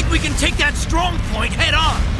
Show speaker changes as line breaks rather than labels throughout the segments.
think we can take that strong point head on.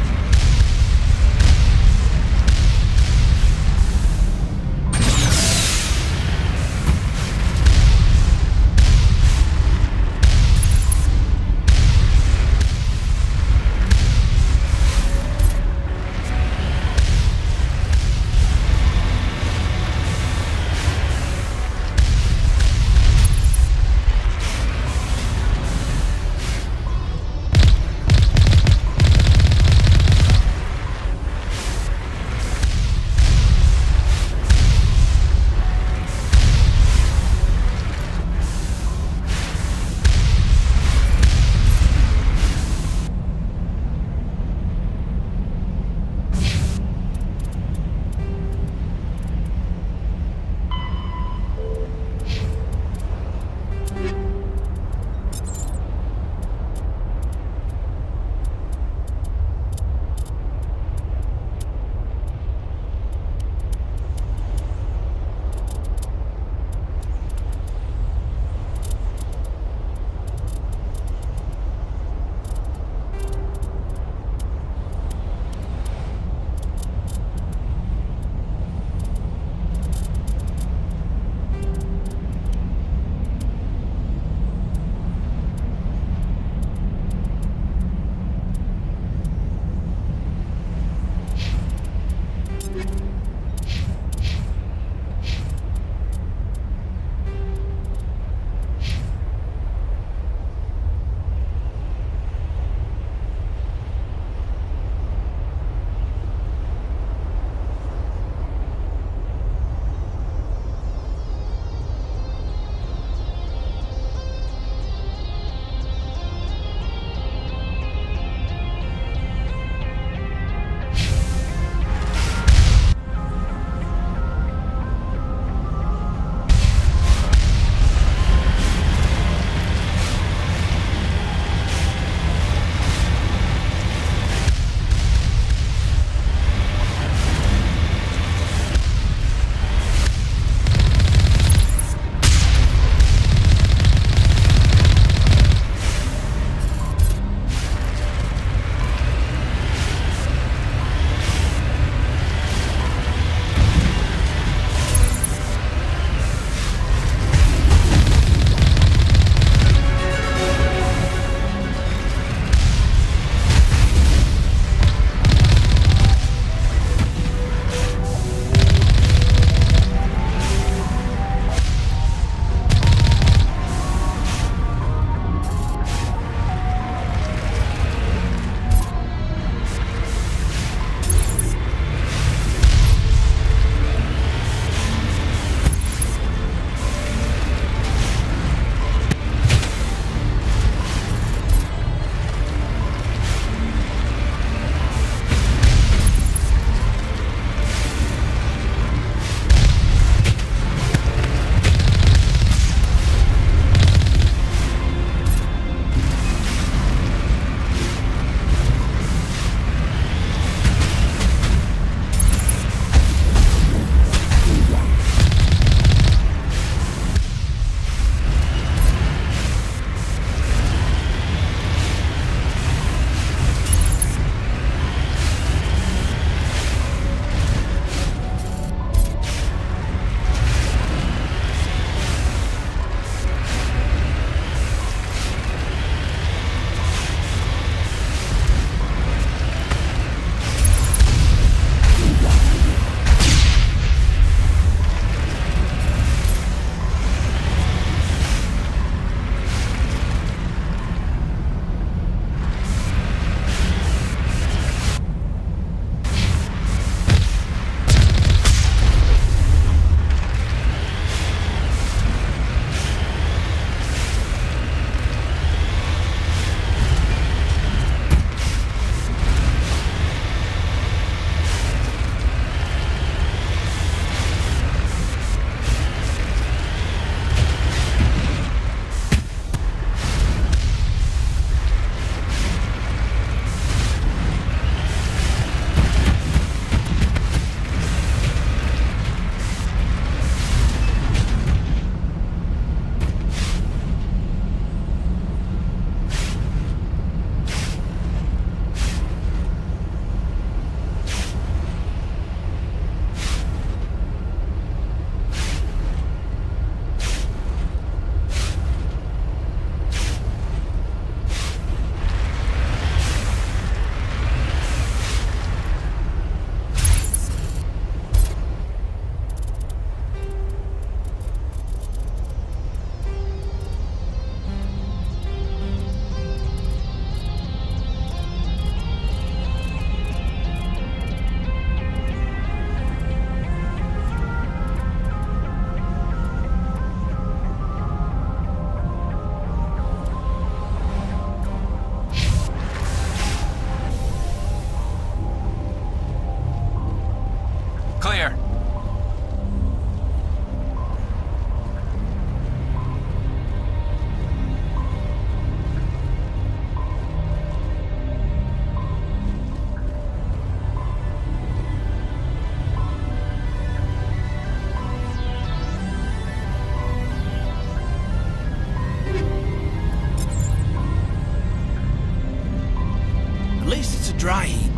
dry heat.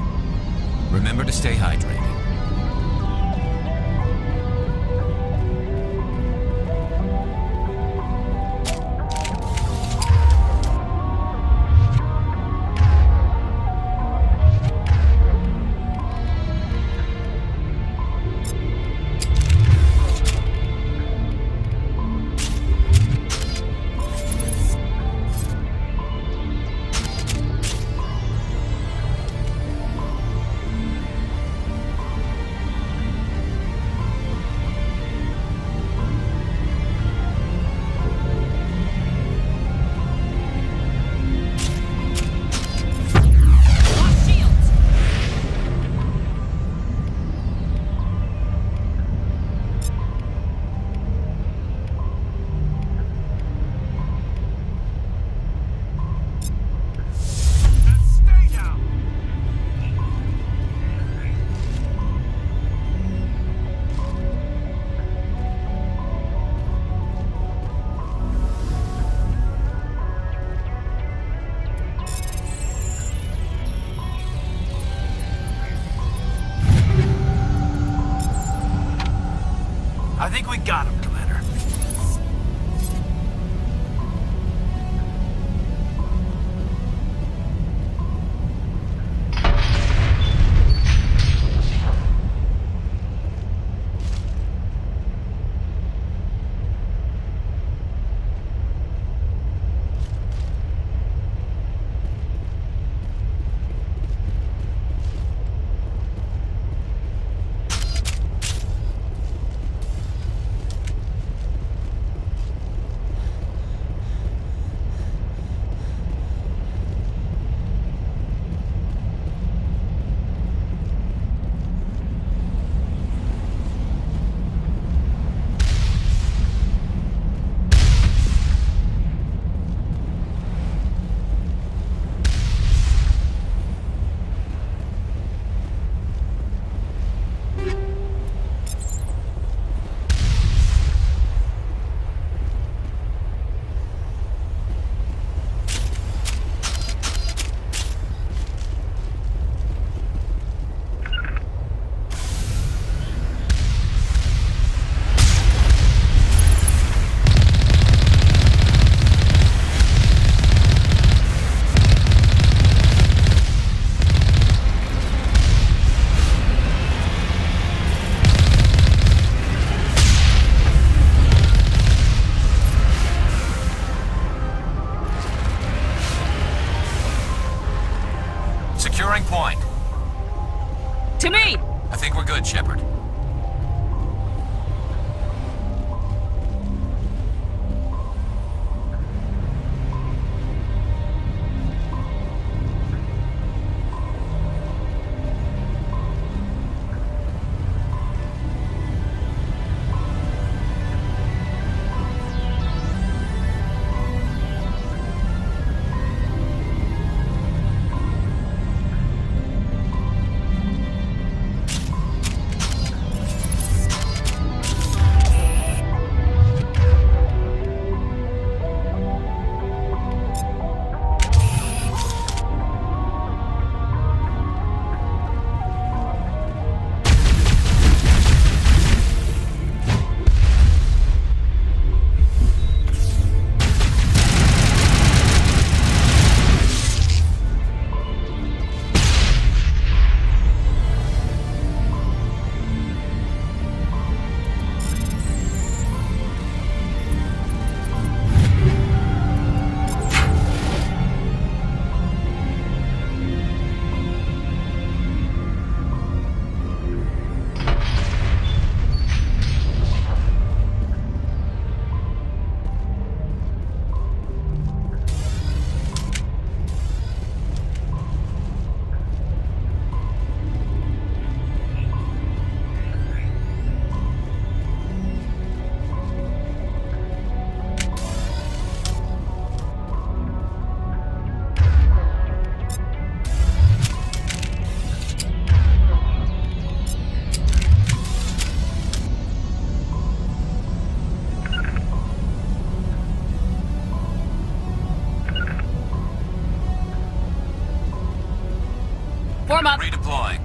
Remember to stay hydrated.
I think we got him, Commander.
Securing point.
To me!
I think we're good, Shepard.
Form up.
Redeploying.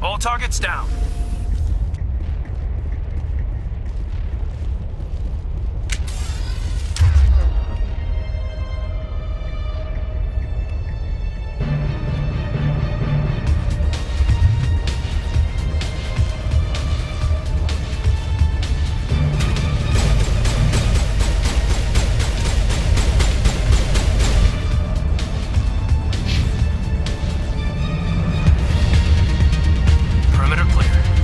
All targets down. Perimeter clear.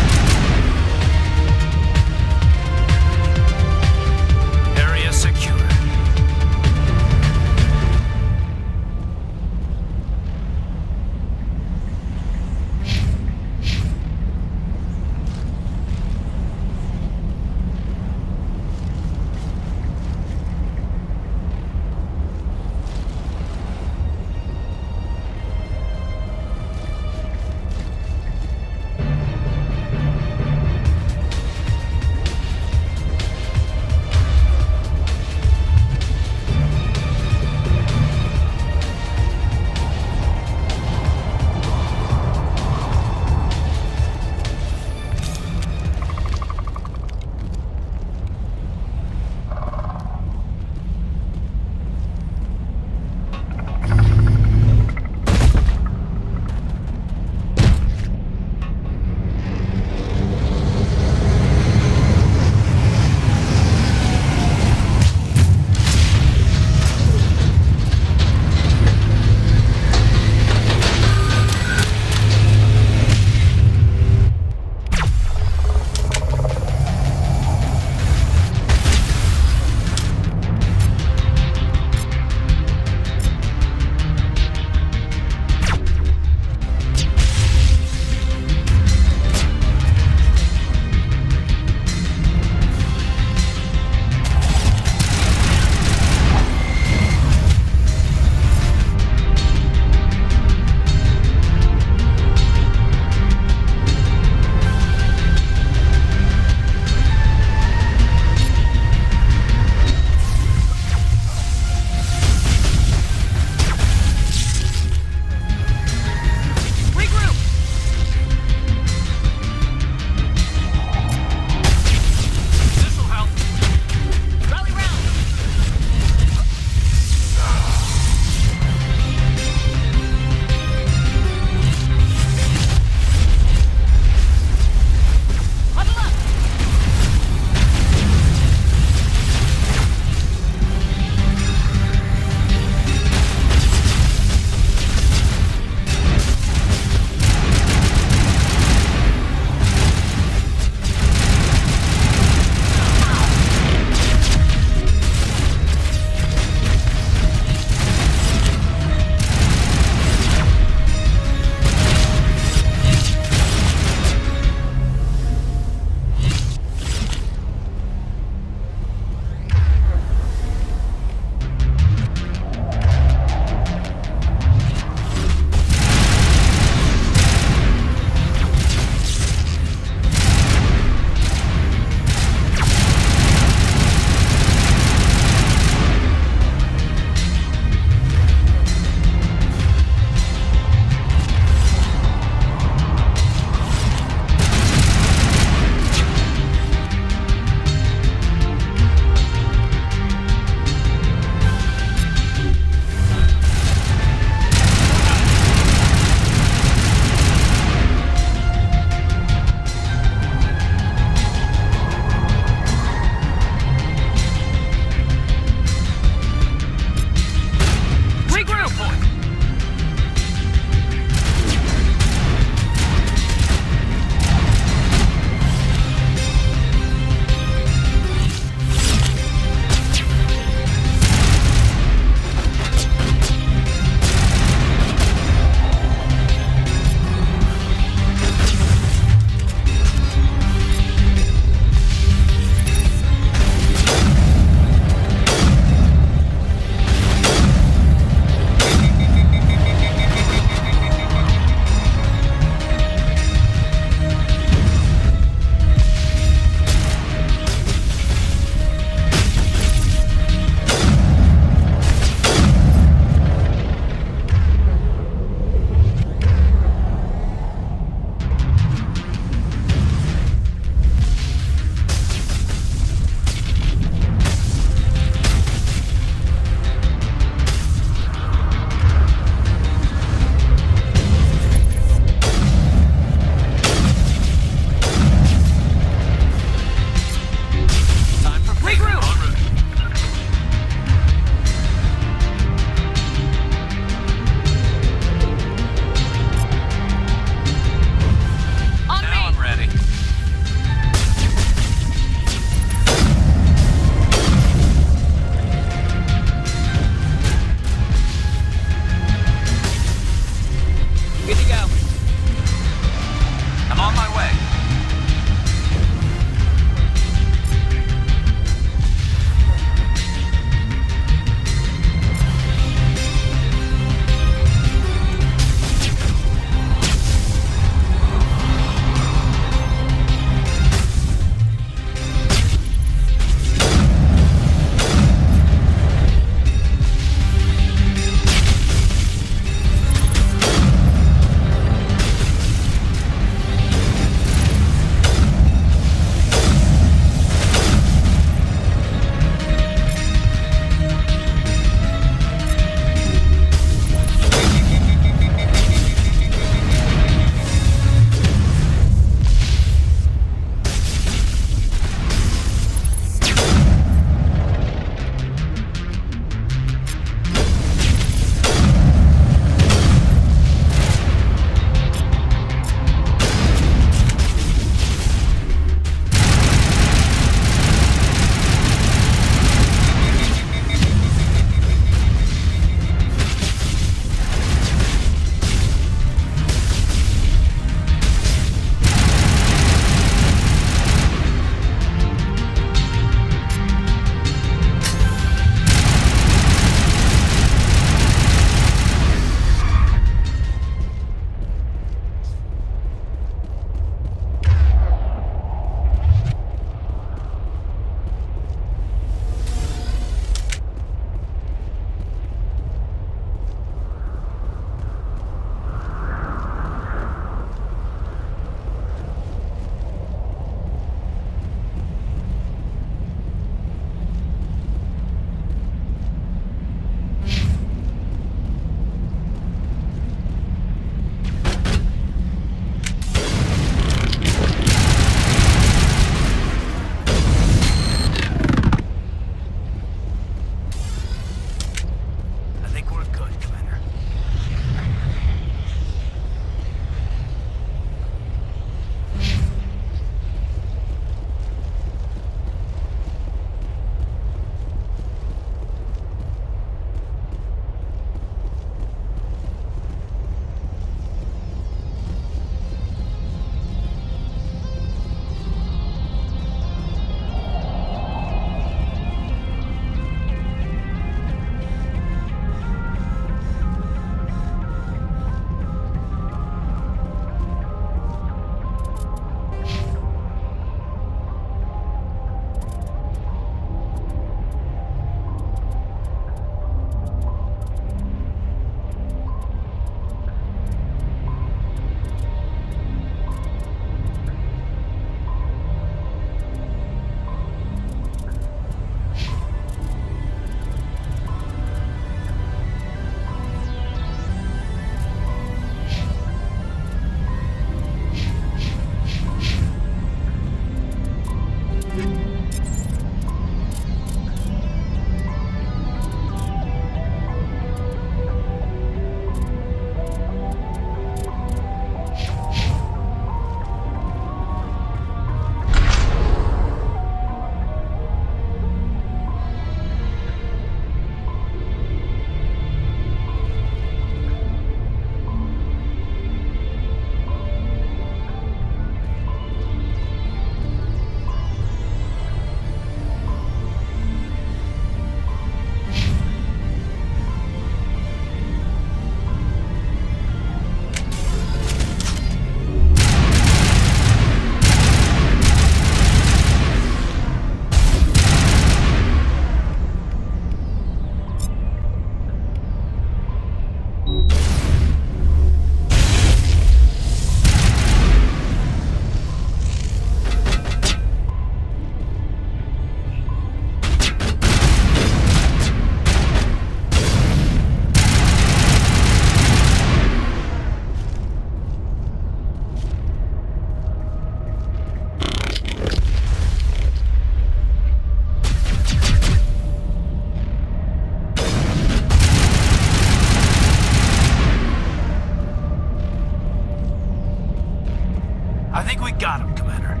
Commander.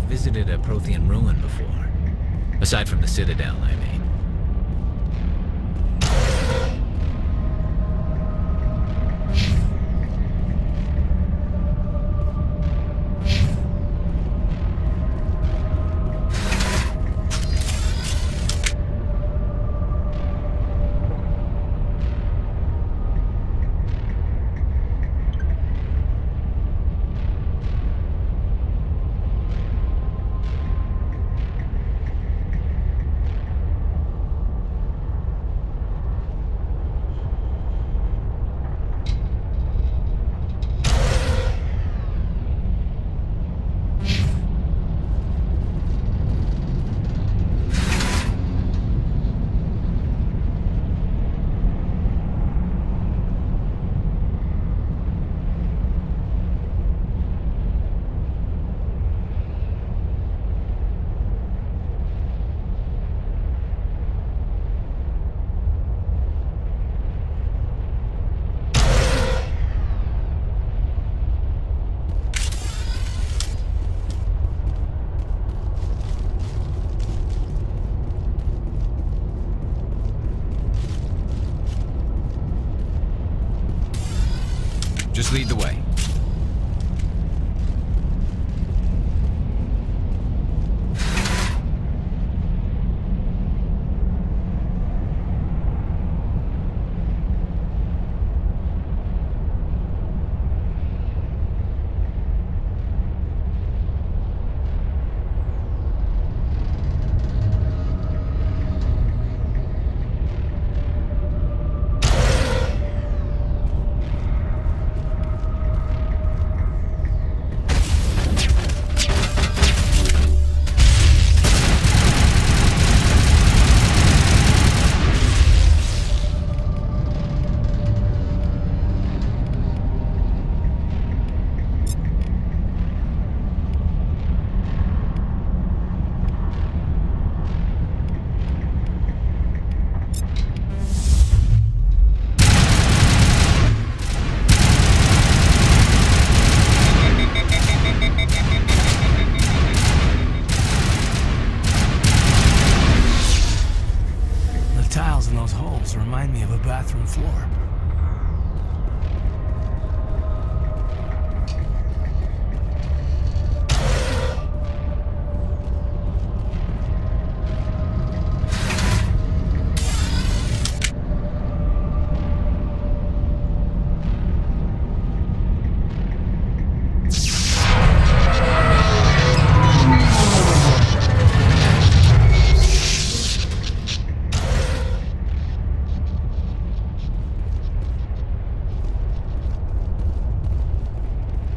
Visited a Prothean ruin before. Aside from the Citadel, I mean. Just lead the way.
In those holes remind me of a bathroom floor.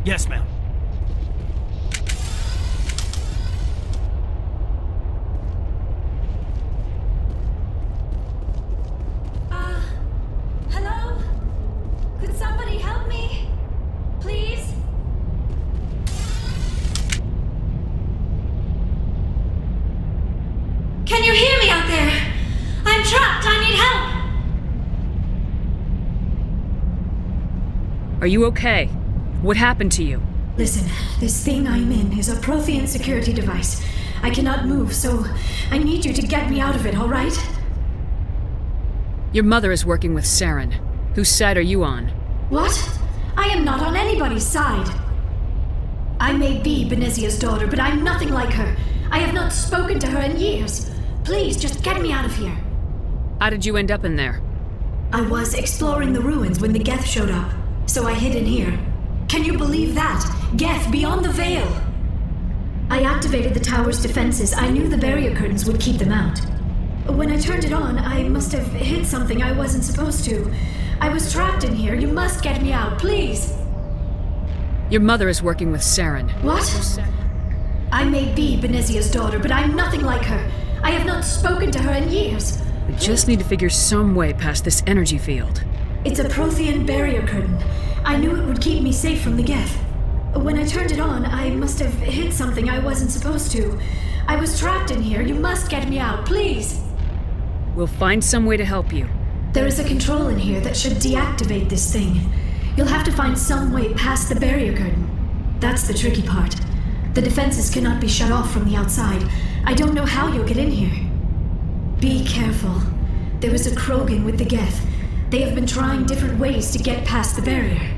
Yes, ma'am.
Hello? Could somebody help me? Please? Can you hear me out there? I'm trapped. I need help.
Are you okay? What happened to you?
Listen, this thing I'm in is a Prothean security device. I cannot move, so I need you to get me out of it, all right?
Your mother is working with Saren. Whose side are you on?
What? I am not on anybody's side. I may be Benezia's daughter, but I'm nothing like her. I have not spoken to her in years. Please, just get me out of here.
How did you end up in there?
I was exploring the ruins when the Geth showed up, so I hid in here. Can you believe that? Geth beyond the veil! I activated the tower's defenses. I knew the barrier curtains would keep them out. When I turned it on, I must have hit something I wasn't supposed to. I was trapped in here. You must get me out, please!
Your mother is working with Saren.
What? I may be Benezia's daughter, but I'm nothing like her. I have not spoken to her in years.
We just need to figure some way past this energy field.
It's a Prothean barrier curtain. I knew it would keep me safe from the Geth. When I turned it on, I must have hit something I wasn't supposed to. I was trapped in here. You must get me out, please.
We'll find some way to help you.
There is a control in here that should deactivate this thing. You'll have to find some way past the barrier curtain. That's the tricky part. The defenses cannot be shut off from the outside. I don't know how you'll get in here. Be careful. There is a Krogan with the Geth. They have been trying different ways to get past the barrier.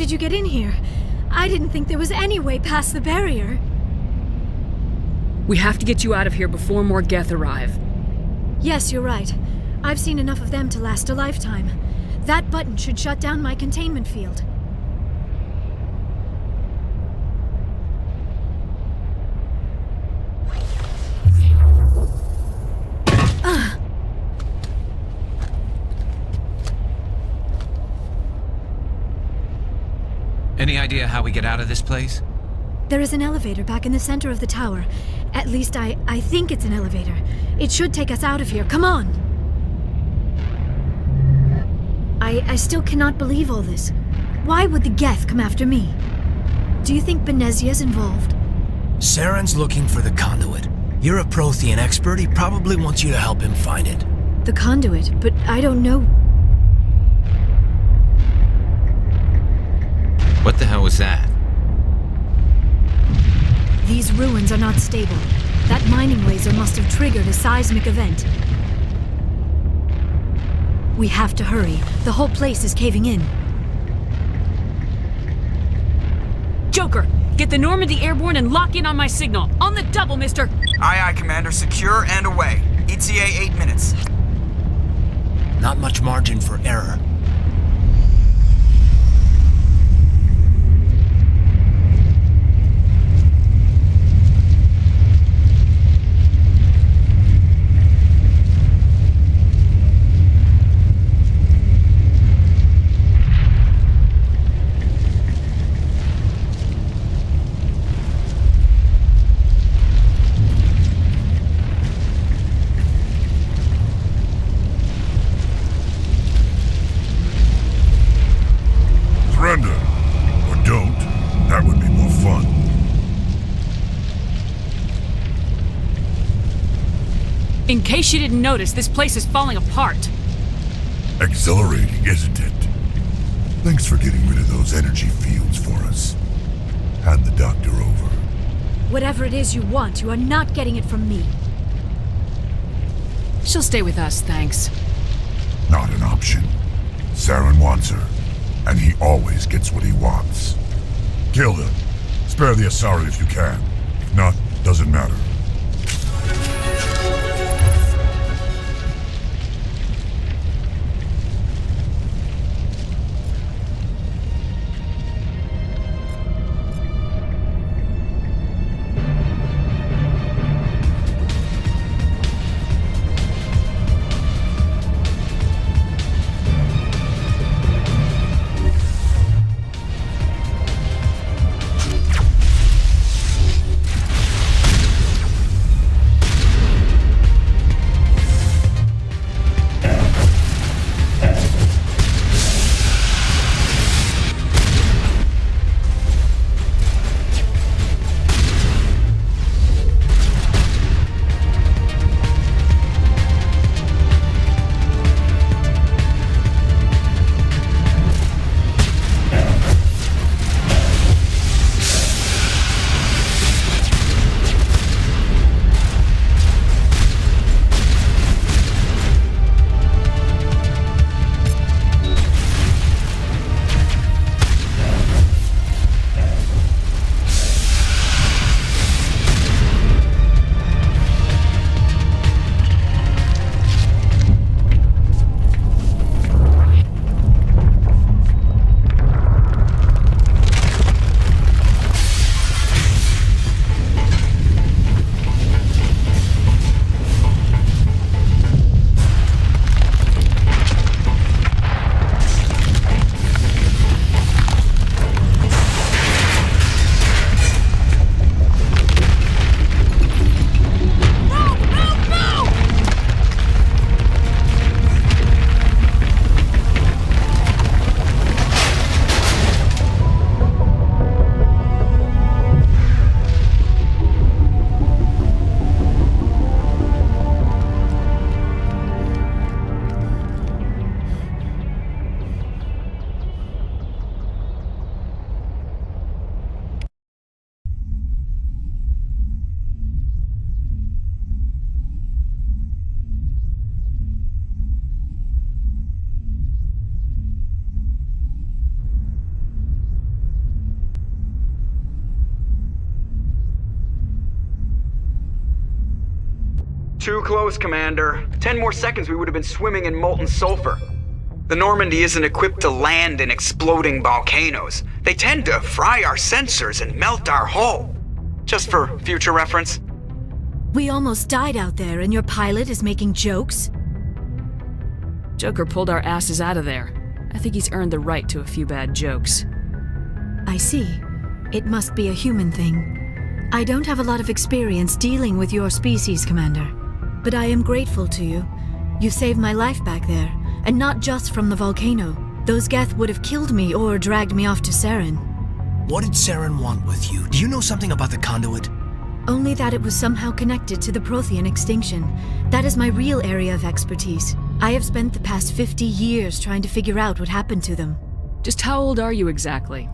did you get in here? I didn't think there was any way past the barrier.
We have to get you out of here before more Geth arrive.
Yes, you're right. I've seen enough of them to last a lifetime. That button should shut down my containment field.
Any idea how we get out of this place?
There is an elevator back in the center of the tower. At least I think it's an elevator. It should take us out of here. Come on! I still cannot believe all this. Why would the Geth come after me? Do you think Benezia's involved?
Saren's looking for the conduit. You're a Prothean expert. He probably wants you to help him find it.
The conduit, but I don't know.
What the hell was that?
These ruins are not stable. That mining laser must have triggered a seismic event. We have to hurry. The whole place is caving in.
Joker, get the Normandy airborne and lock in on my signal. On the double, mister!
Aye, aye, Commander. Secure and away. ETA 8 minutes.
Not much margin for error.
Surrender. Or don't. That would be more fun.
In case you didn't notice, this place is falling apart.
Exhilarating, isn't it? Thanks for getting rid of those energy fields for us. Hand the doctor over.
Whatever it is you want, you are not getting it from me.
She'll stay with us, thanks.
Not an option. Saren wants her, and he always gets what he wants. Kill him. Spare the Asari if you can. If not, doesn't matter.
Too close, Commander. 10 more seconds we would have been swimming in molten sulfur. The Normandy isn't equipped to land in exploding volcanoes. They tend to fry our sensors and melt our hull. Just for future reference.
We almost died out there, and your pilot is making jokes?
Joker pulled our asses out of there. I think he's earned the right to a few bad jokes.
I see. It must be a human thing. I don't have a lot of experience dealing with your species, Commander. But I am grateful to you. You saved my life back there, and not just from the volcano. Those Geth would have killed me or dragged me off to Saren.
What did Saren want with you? Do you know something about the conduit?
Only that it was somehow connected to the Prothean extinction. That is my real area of expertise. I have spent the past 50 years trying to figure out what happened to them.
Just how old are you exactly?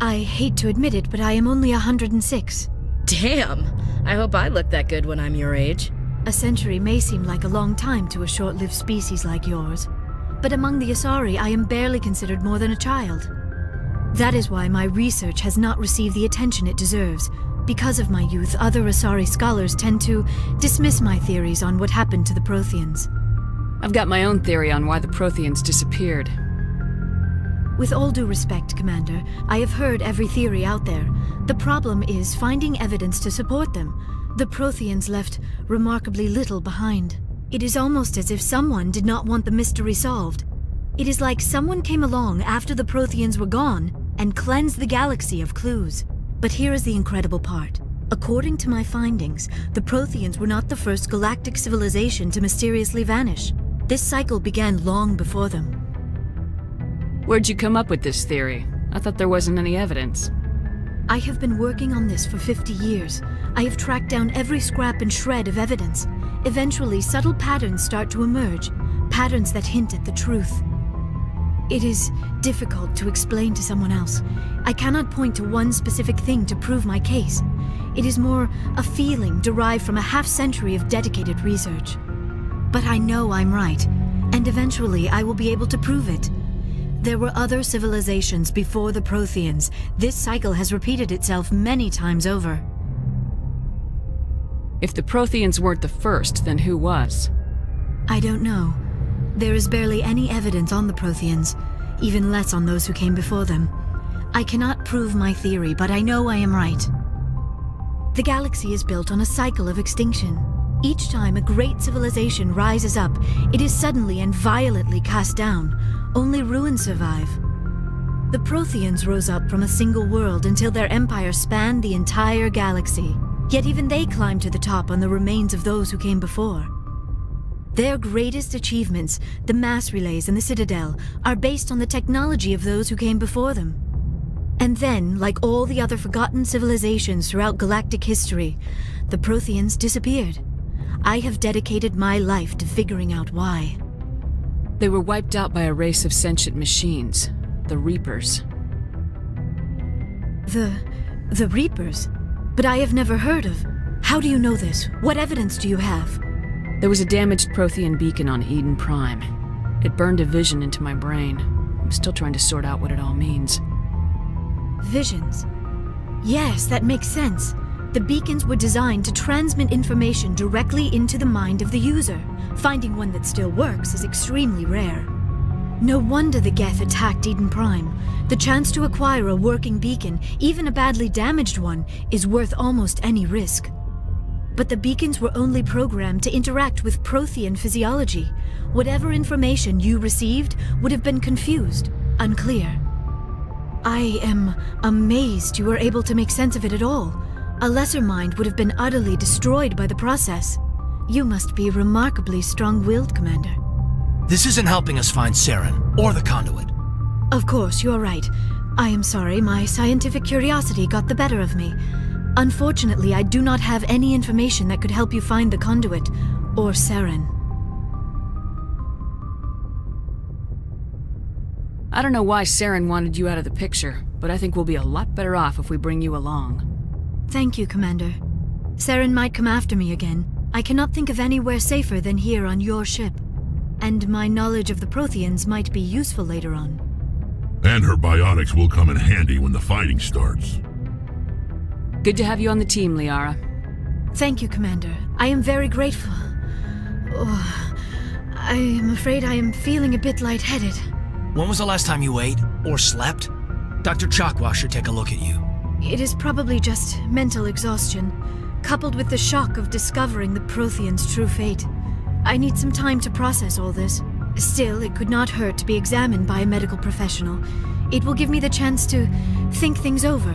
I hate to admit it, but I am only 106.
Damn! I hope I look that good when I'm your age.
A century may seem like a long time to a short-lived species like yours, but among the Asari I am barely considered more than a child. That is why my research has not received the attention it deserves. Because of my youth, other Asari scholars tend to dismiss my theories on what happened to the Protheans.
I've got my own theory on why the Protheans disappeared.
With all due respect, Commander, I have heard every theory out there. The problem is finding evidence to support them. The Protheans left remarkably little behind. It is almost as if someone did not want the mystery solved. It is like someone came along after the Protheans were gone and cleansed the galaxy of clues. But here is the incredible part. According to my findings, the Protheans were not the first galactic civilization to mysteriously vanish. This cycle began long before them.
Where'd you come up with this theory? I thought there wasn't any evidence.
I have been working on this for 50 years. I have tracked down every scrap and shred of evidence. Eventually, subtle patterns start to emerge, patterns that hint at the truth. It is difficult to explain to someone else. I cannot point to one specific thing to prove my case. It is more a feeling derived from a half-century of dedicated research. But I know I'm right, and eventually I will be able to prove it. There were other civilizations before the Protheans. This cycle has repeated itself many times over.
If the Protheans weren't the first, then who was?
I don't know. There is barely any evidence on the Protheans, even less on those who came before them. I cannot prove my theory, but I know I am right. The galaxy is built on a cycle of extinction. Each time a great civilization rises up, it is suddenly and violently cast down. Only ruins survive. The Protheans rose up from a single world until their empire spanned the entire galaxy. Yet even they climbed to the top on the remains of those who came before. Their greatest achievements, the mass relays and the Citadel, are based on the technology of those who came before them. And then, like all the other forgotten civilizations throughout galactic history, the Protheans disappeared. I have dedicated my life to figuring out why.
They were wiped out by a race of sentient machines, the Reapers.
The Reapers? But I have never heard of. How do you know this? What evidence do you have?
There was a damaged Prothean beacon on Eden Prime. It burned a vision into my brain. I'm still trying to sort out what it all means.
Visions? Yes, that makes sense. The beacons were designed to transmit information directly into the mind of the user. Finding one that still works is extremely rare. No wonder the Geth attacked Eden Prime. The chance to acquire a working beacon, even a badly damaged one, is worth almost any risk. But the beacons were only programmed to interact with Prothean physiology. Whatever information you received would have been confused, unclear. I am amazed you were able to make sense of it at all. A lesser mind would have been utterly destroyed by the process. You must be remarkably strong-willed, Commander.
This isn't helping us find Saren or the conduit.
Of course, you're right. I am sorry, my scientific curiosity got the better of me. Unfortunately, I do not have any information that could help you find the conduit, or Saren.
I don't know why Saren wanted you out of the picture, but I think we'll be a lot better off if we bring you along.
Thank you, Commander. Saren might come after me again. I cannot think of anywhere safer than here on your ship. And my knowledge of the Protheans might be useful later on.
And her bionics will come in handy when the fighting starts.
Good to have you on the team, Liara.
Thank you, Commander. I am very grateful. Oh, I am afraid I am feeling a bit lightheaded.
When was the last time you ate or slept? Dr. Chakwas should take a look at you.
It is probably just mental exhaustion, coupled with the shock of discovering the Protheans' true fate. I need some time to process all this. Still, it could not hurt to be examined by a medical professional. It will give me the chance to think things over.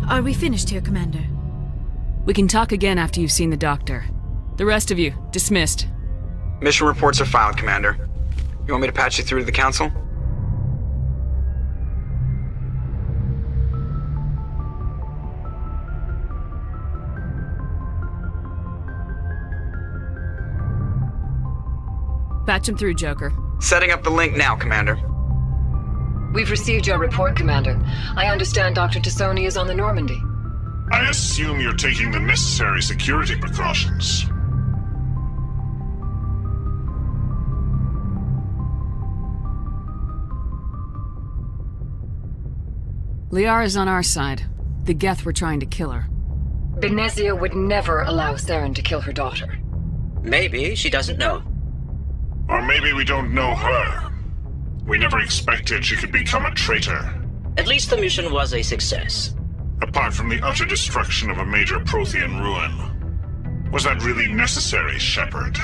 Are we finished here, Commander?
We can talk again after you've seen the doctor. The rest of you, dismissed.
Mission reports are filed, Commander. You want me to patch you through to the Council?
Patch him through, Joker.
Setting up the link now, Commander.
We've received your report, Commander. I understand Dr. Tassoni is on the Normandy.
I assume you're taking the necessary security precautions.
Liara's on our side. The Geth were trying to kill her.
Benezia would never allow Saren to kill her daughter.
Maybe she doesn't know.
Or maybe we don't know her. We never expected she could become a traitor.
At least the mission was a success.
Apart from the utter destruction of a major Prothean ruin. Was that really necessary, Shepard?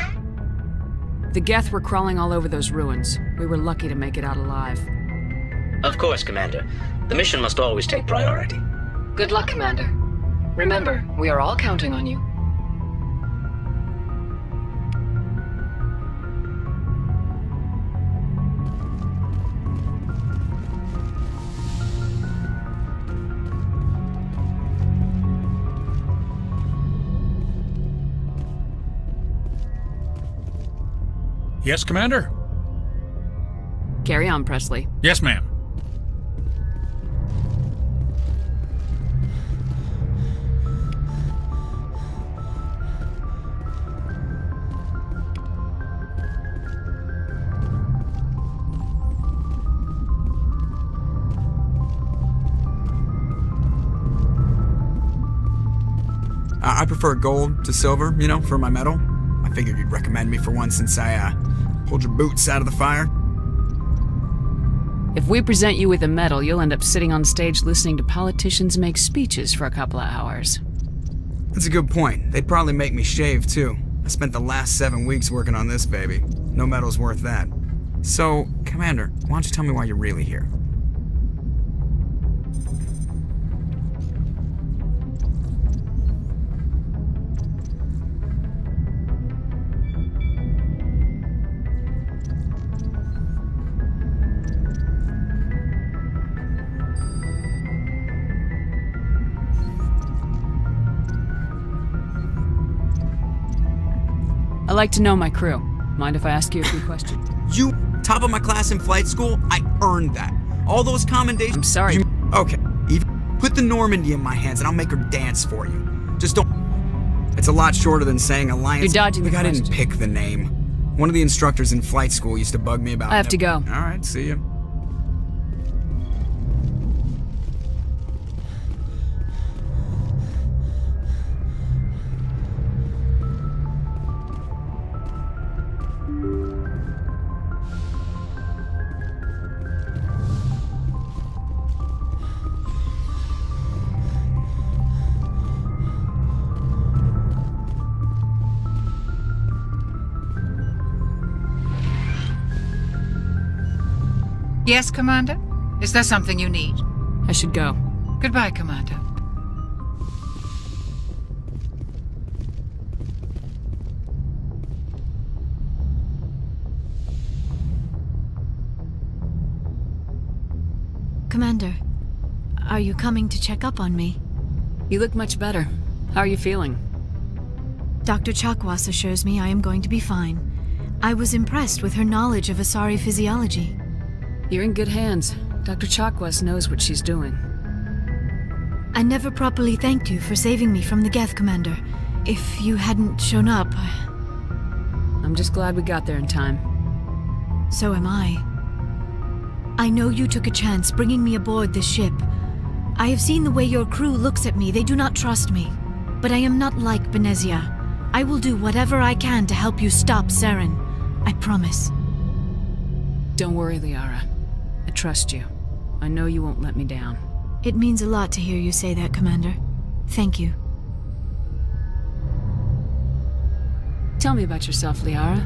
The Geth were crawling all over those ruins. We were lucky to make it out alive.
Of course, Commander. The mission must always take priority.
Good luck, Commander. Remember, we are all counting on you.
Yes, Commander?
Carry on, Presley.
Yes, ma'am.
I prefer gold to silver, you know, for my medal. I figured you'd recommend me for one since I, pulled your boots out of the fire.
If we present you with a medal, you'll end up sitting on stage listening to politicians make speeches for a couple of hours.
That's a good point. They'd probably make me shave, too. I spent the last 7 weeks working on this baby. No medal's worth that. So, Commander, why don't you tell me why you're really here?
I like to know my crew. Mind if I ask you a few questions?
You top of my class in flight school? I earned that. All those commendations.
I'm sorry.
Okay, even put the Normandy in my hands and I'll make her dance for you. Just don't. It's a lot shorter than saying Alliance.
You're dodging the
I didn't
question.
pick the name. One of the instructors in flight school used to bug me about.
I have to go.
All right, see ya.
Yes, Commander? Is there something you need?
I should go.
Goodbye, Commander.
Commander, are you coming to check up on me?
You look much better. How are you feeling?
Dr. Chakwas assures me I am going to be fine. I was impressed with her knowledge of Asari physiology.
You're in good hands. Dr. Chakwas knows what she's doing.
I never properly thanked you for saving me from the Geth, Commander. If you hadn't shown up...
I'm just glad we got there in time.
So am I. I know you took a chance bringing me aboard this ship. I have seen the way your crew looks at me. They do not trust me. but I am not like Benezia. I will do whatever I can to help you stop Saren. I promise.
Don't worry, Liara. I trust you. I know you won't let me down.
It means a lot to hear you say that, Commander. Thank you.
Tell me about yourself, Liara.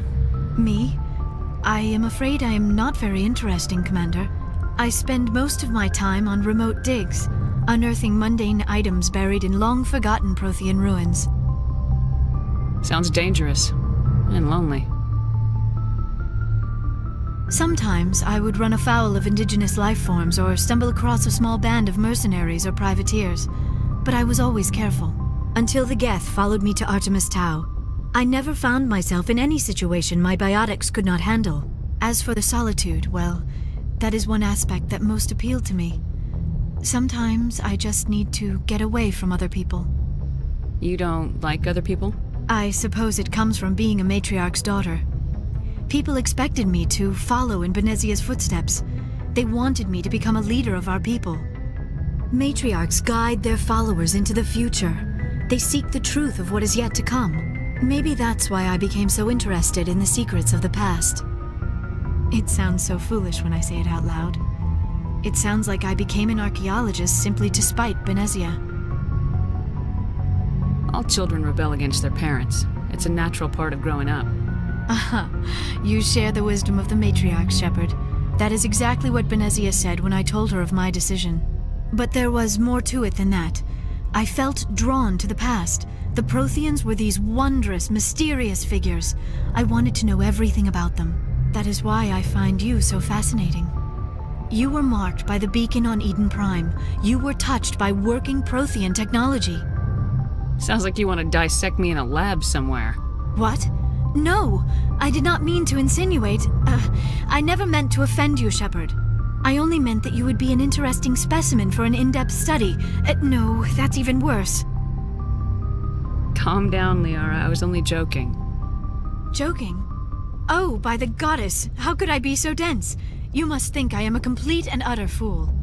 Me? I am afraid I am not very interesting, Commander. I spend most of my time on remote digs, unearthing mundane items buried in long-forgotten Prothean ruins.
Sounds dangerous. And lonely.
Sometimes I would run afoul of indigenous life forms or stumble across a small band of mercenaries or privateers, but I was always careful. Until the Geth followed me to Artemis Tau, I never found myself in any situation my biotics could not handle. As for the solitude, well, that is one aspect that most appealed to me. Sometimes I just need to get away from other people.
You don't like other people?
I suppose it comes from being a matriarch's daughter. People expected me to follow in Benezia's footsteps. They wanted me to become a leader of our people. Matriarchs guide their followers into the future. They seek the truth of what is yet to come. Maybe that's why I became so interested in the secrets of the past. It sounds so foolish when I say it out loud. It sounds like I became an archaeologist simply to spite Benezia.
All children rebel against their parents. It's a natural part of growing up.
Aha, you share the wisdom of the matriarch, Shepard. That is exactly what Benezia said when I told her of my decision. But there was more to it than that. I felt drawn to the past. The Protheans were these wondrous, mysterious figures. I wanted to know everything about them. That is why I find you so fascinating. You were marked by the beacon on Eden Prime. You were touched by working Prothean technology.
Sounds like you want to dissect me in a lab somewhere.
What? No, I did not mean to insinuate. I never meant to offend you, Shepard. I only meant that you would be an interesting specimen for an in-depth study. No, that's even worse.
Calm down, Liara. I was only joking.
Joking? Oh, by the goddess, how could I be so dense? You must think I am a complete and utter fool.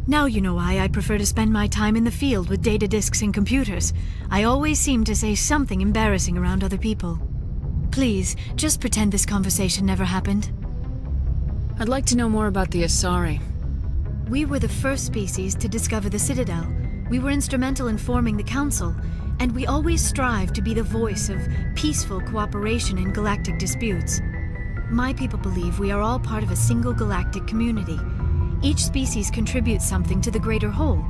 Now you know why I prefer to spend my time in the field with data disks and computers. I always seem to say something embarrassing around other people. Please, just pretend this conversation never happened.
I'd like to know more about the Asari.
We were the first species to discover the Citadel. We were instrumental in forming the Council, and we always strive to be the voice of peaceful cooperation in galactic disputes. My people believe we are all part of a single galactic community. Each species contributes something to the greater whole.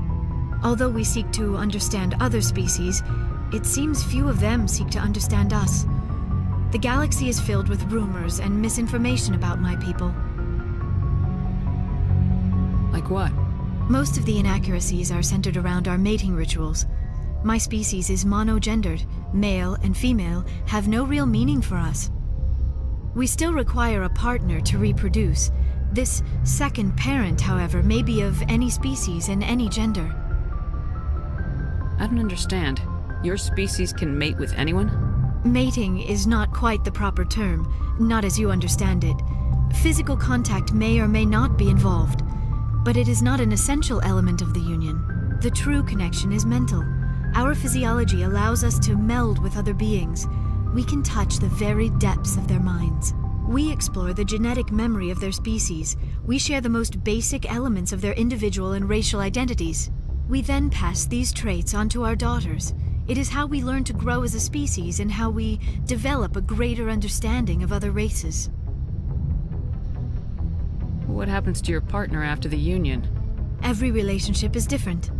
Although we seek to understand other species, it seems few of them seek to understand us. The galaxy is filled with rumors and misinformation about my people.
Like what?
Most of the inaccuracies are centered around our mating rituals. My species is monogendered. Male and female have no real meaning for us. We still require a partner to reproduce. This second parent, however, may be of any species and any gender.
I don't understand. Your species can mate with anyone?
Mating is not quite the proper term, not as you understand it. Physical contact may or may not be involved, but it is not an essential element of the union. The true connection is mental. Our physiology allows us to meld with other beings. We can touch the very depths of their minds. We explore the genetic memory of their species. We share the most basic elements of their individual and racial identities. We then pass these traits on to our daughters. It is how we learn to grow as a species and how we develop a greater understanding of other races.
What happens to your partner after the union?
Every relationship is different.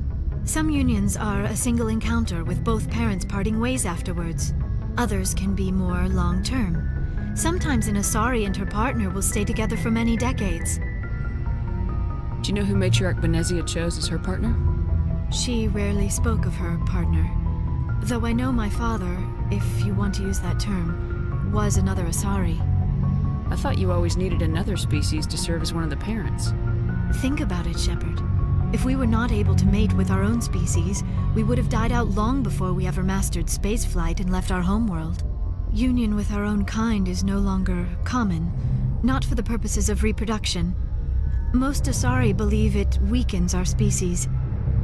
Some unions are a single encounter with both parents parting ways afterwards. Others can be more long-term. Sometimes an Asari and her partner will stay together for many decades.
Do you know who Matriarch Benezia chose as her partner?
She rarely spoke of her partner. Though I know my father, if you want to use that term, was another Asari.
I thought you always needed another species to serve as one of the parents.
Think about it, Shepard. If we were not able to mate with our own species, we would have died out long before we ever mastered spaceflight and left our homeworld. Union with our own kind is no longer common, not for the purposes of reproduction. Most Asari believe it weakens our species.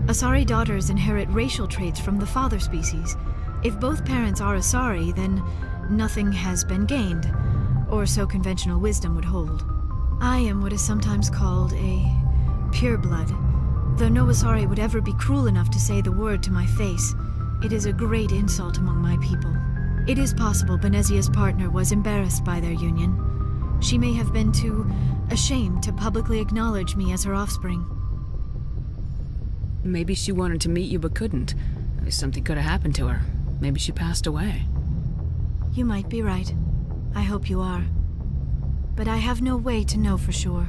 Asari daughters inherit racial traits from the father species. If both parents are Asari, then nothing has been gained, or so conventional wisdom would hold. I am what is sometimes called a pureblood. Though no Asari would ever be cruel enough to say the word to my face, it is a great insult among my people. It is possible Benezia's partner was embarrassed by their union. She may have been too ashamed to publicly acknowledge me as her offspring.
Maybe she wanted to meet you but couldn't. Something could have happened to her. Maybe she passed away.
You might be right. I hope you are. But I have no way to know for sure.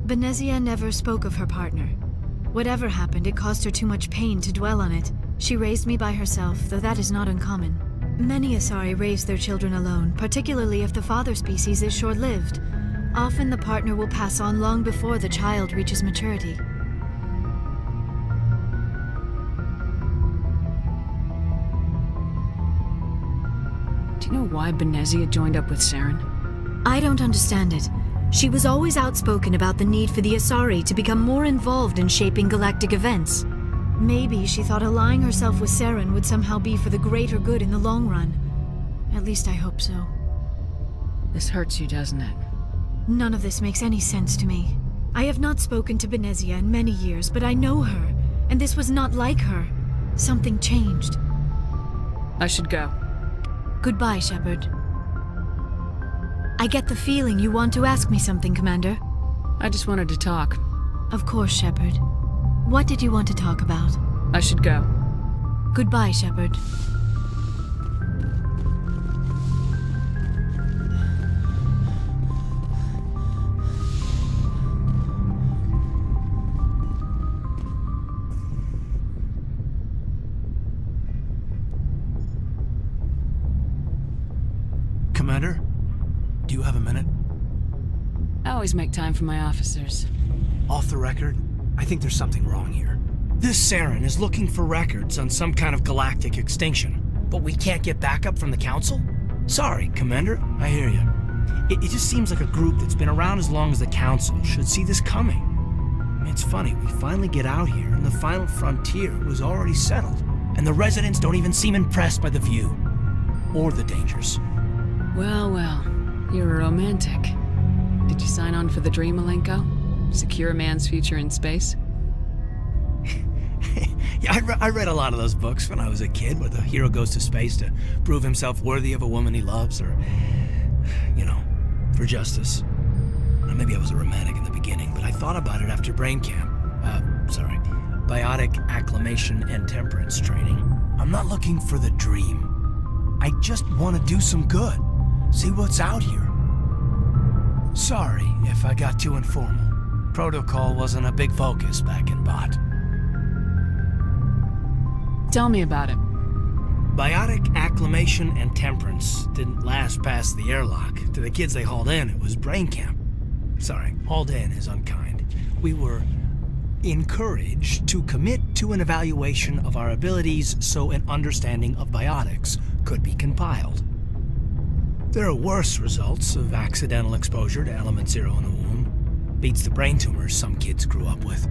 Benezia never spoke of her partner. Whatever happened, it caused her too much pain to dwell on it. She raised me by herself, though that is not uncommon. Many Asari raise their children alone, particularly if the father species is short-lived. Often the partner will pass on long before the child reaches maturity.
Do you know why Benezia joined up with Saren?
I don't understand it. She was always outspoken about the need for the Asari to become more involved in shaping galactic events. Maybe she thought allying herself with Saren would somehow be for the greater good in the long run. At least I hope so.
This hurts you, doesn't it?
None of this makes any sense to me. I have not spoken to Benezia in many years, but I know her, and this was not like her. Something changed.
I should go.
Goodbye, Shepard. I get the feeling you want to ask me something, Commander.
I just wanted to talk.
Of course, Shepard. What did you want to talk about?
I should go.
Goodbye, Shepard.
Commander? Do you have a minute?
I always make time for my officers.
Off the record, I think there's something wrong here. This Saren is looking for records on some kind of galactic extinction, but we can't get backup from the Council? Sorry, Commander, I hear you. It just seems like a group that's been around as long as the Council should see this coming. I mean, it's funny, we finally get out here and the final frontier was already settled, and the residents don't even seem impressed by the view. Or the dangers.
Well, well. You're a romantic. Did you sign on for the dream, Malenko? Secure a man's future in space?
Yeah, I read a lot of those books when I was a kid, where the hero goes to space to prove himself worthy of a woman he loves, or, you know, for justice. Or maybe I was a romantic in the beginning, but I thought about it after brain camp. Biotic acclimation and temperance training. I'm not looking for the dream. I just want to do some good. See what's out here. Sorry if I got too informal. Protocol wasn't a big focus back in Bot.
Tell me about it.
Biotic acclimation and temperance didn't last past the airlock. To the kids they hauled in, it was brain camp. Sorry, hauled in is unkind. We were encouraged to commit to an evaluation of our abilities so an understanding of biotics could be compiled. There are worse results of accidental exposure to Element Zero in the womb. Beats the brain tumors some kids grew up with.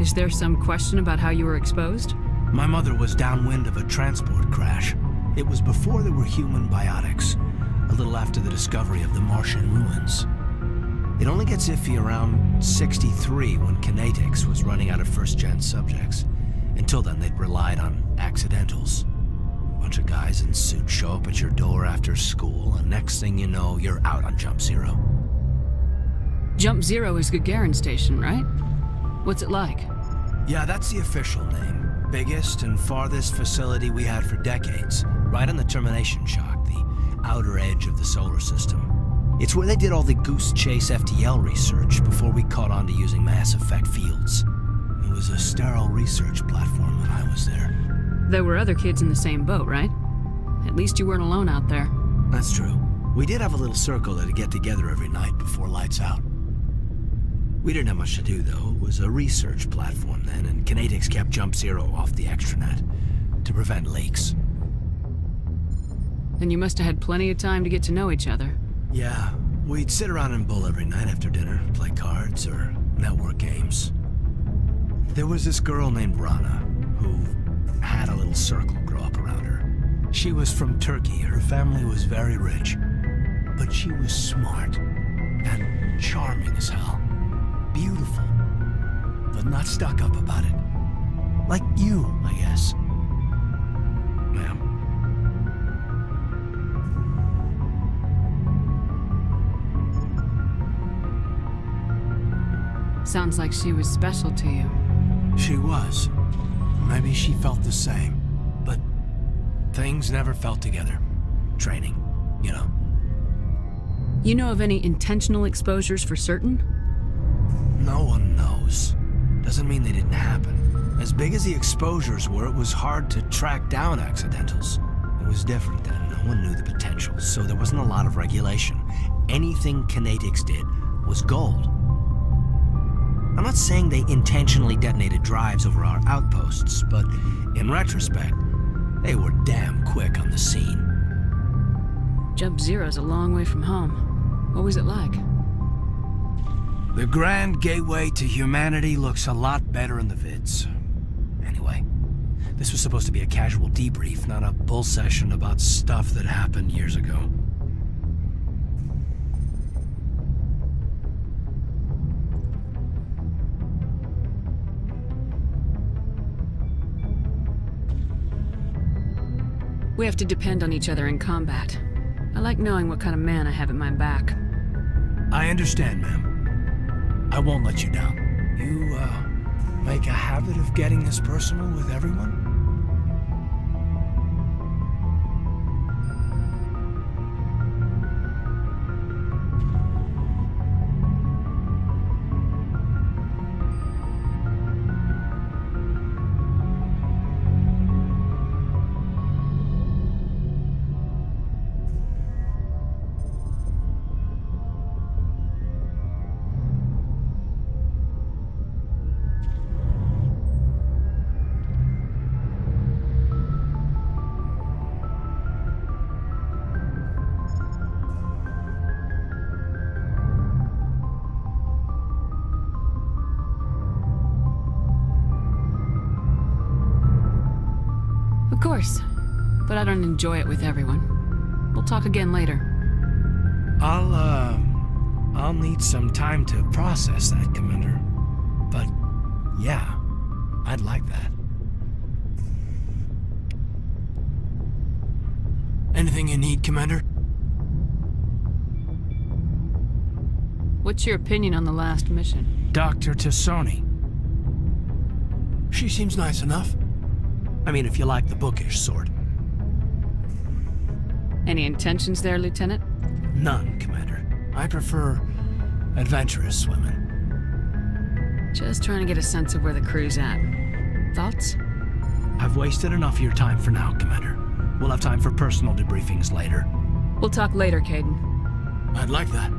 Is there some question about how you were exposed?
My mother was downwind of a transport crash. It was before there were human biotics, a little after the discovery of the Martian ruins. It only gets iffy around 63 when Kinetics was running out of first-gen subjects. Until then, they'd relied on accidentals. A bunch of guys in suits show up at your door after school, and next thing you know, you're out on Jump Zero.
Jump Zero is Gagarin Station, right? What's it like?
Yeah, that's the official name. Biggest and farthest facility we had for decades. Right on the termination shock, the outer edge of the solar system. It's where they did all the Goose Chase FTL research before we caught on to using mass effect fields. It was a sterile research platform when I was there.
There were other kids in the same boat, right? At least you weren't alone out there.
That's true. We did have a little circle that'd get together every night before lights out. We didn't have much to do, though. It was a research platform then, and Kinetics kept Jump Zero off the extranet to prevent leaks.
Then you must have had plenty of time to get to know each other.
Yeah, we'd sit around and bull every night after dinner, play cards or network games. There was this girl named Rana, who had a little circle grow up around her. She was from Turkey. Her family was very rich. But she was smart and charming as hell. Beautiful, but not stuck up about it. Like you, I guess. Ma'am.
Sounds like she was special to you.
She was. Maybe she felt the same. But things never felt together. Training, you know.
You know of any intentional exposures for certain?
No one knows. Doesn't mean they didn't happen. As big as the exposures were, it was hard to track down accidentals. It was different then. No one knew the potential, so there wasn't a lot of regulation. Anything Kinetics did was gold. I'm not saying they intentionally detonated drives over our outposts, but in retrospect, they were damn quick on the scene.
Jump Zero's a long way from home. What was it like?
The Grand Gateway to Humanity looks a lot better in the vids. Anyway, this was supposed to be a casual debrief, not a bull session about stuff that happened years ago.
We have to depend on each other in combat. I like knowing what kind of man I have at my back.
I understand, ma'am. I won't let you down. You, make a habit of getting this personal with everyone?
Of course, but I don't enjoy it with everyone. We'll talk again later.
I'll need some time to process that, Commander. But, yeah, I'd like that. Anything you need, Commander?
What's your opinion on the last mission?
Dr. Tassoni. She seems nice enough. I mean, if you like the bookish sort.
Any intentions there, Lieutenant?
None, Commander. I prefer adventurous women.
Just trying to get a sense of where the crew's at. Thoughts?
I've wasted enough of your time for now, Commander. We'll have time for personal debriefings later.
We'll talk later, Kaidan.
I'd like that.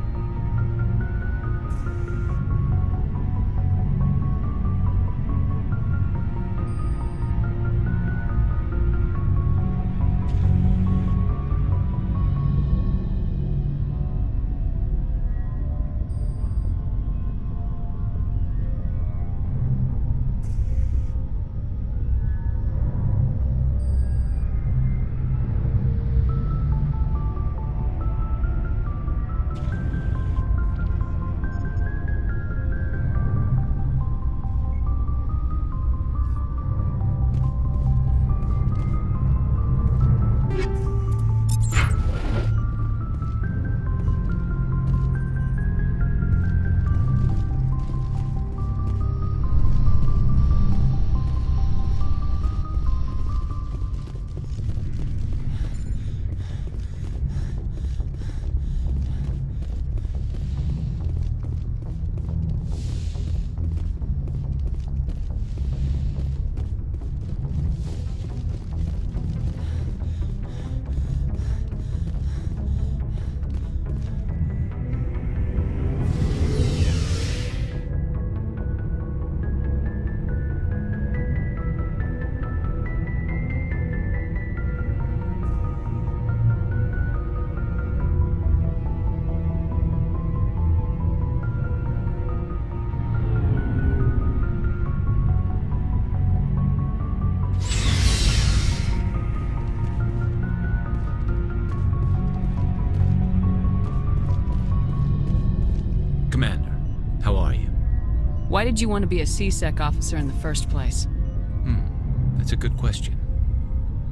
made you want to be a C-Sec officer in the first place?
That's a good question.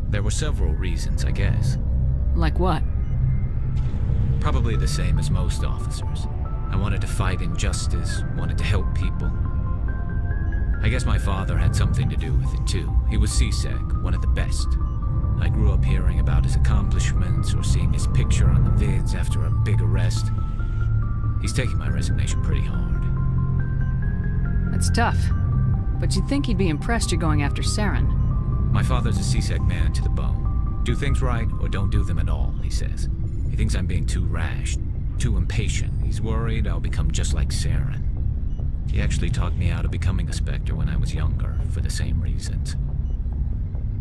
There were several reasons, I guess.
Like what?
Probably the same as most officers. I wanted to fight injustice, wanted to help people. I guess my father had something to do with it too. He was C-Sec, one of the best. I grew up hearing about his accomplishments or seeing his picture on the vids after a big arrest. He's taking my resignation pretty hard.
That's tough. But you'd think he'd be impressed you're going after Saren.
My father's a C-Sec man to the bone. Do things right or don't do them at all, he says. He thinks I'm being too rash, too impatient. He's worried I'll become just like Saren. He actually talked me out of becoming a Spectre when I was younger, for the same reasons.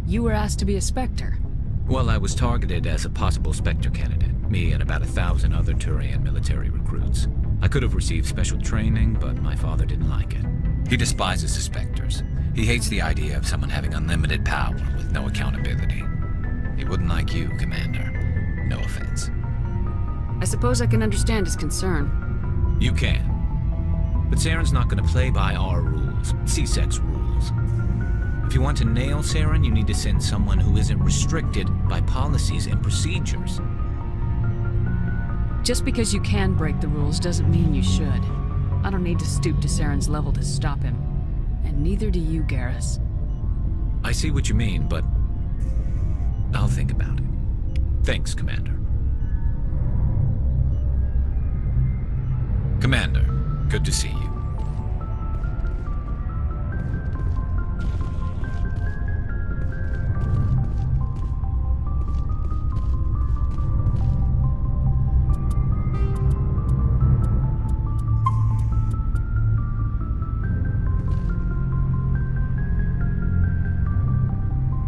You were asked to be a Spectre?
Well, I was targeted as a possible Spectre candidate, me and about 1,000 other Turian military recruits. I could have received special training, but my father didn't like it.
He despises the Spectres. He hates the idea of someone having unlimited power with no accountability. He wouldn't like you, Commander. No offense.
I suppose I can understand his concern.
You can. But Saren's not going to play by our rules, C-Sec's rules. If you want to nail Saren, you need to send someone who isn't restricted by policies and procedures.
Just because you can break the rules doesn't mean you should. I don't need to stoop to Saren's level to stop him. And neither do you, Garrus.
I see what you mean, but I'll think about it. Thanks, Commander. Commander, good to see you.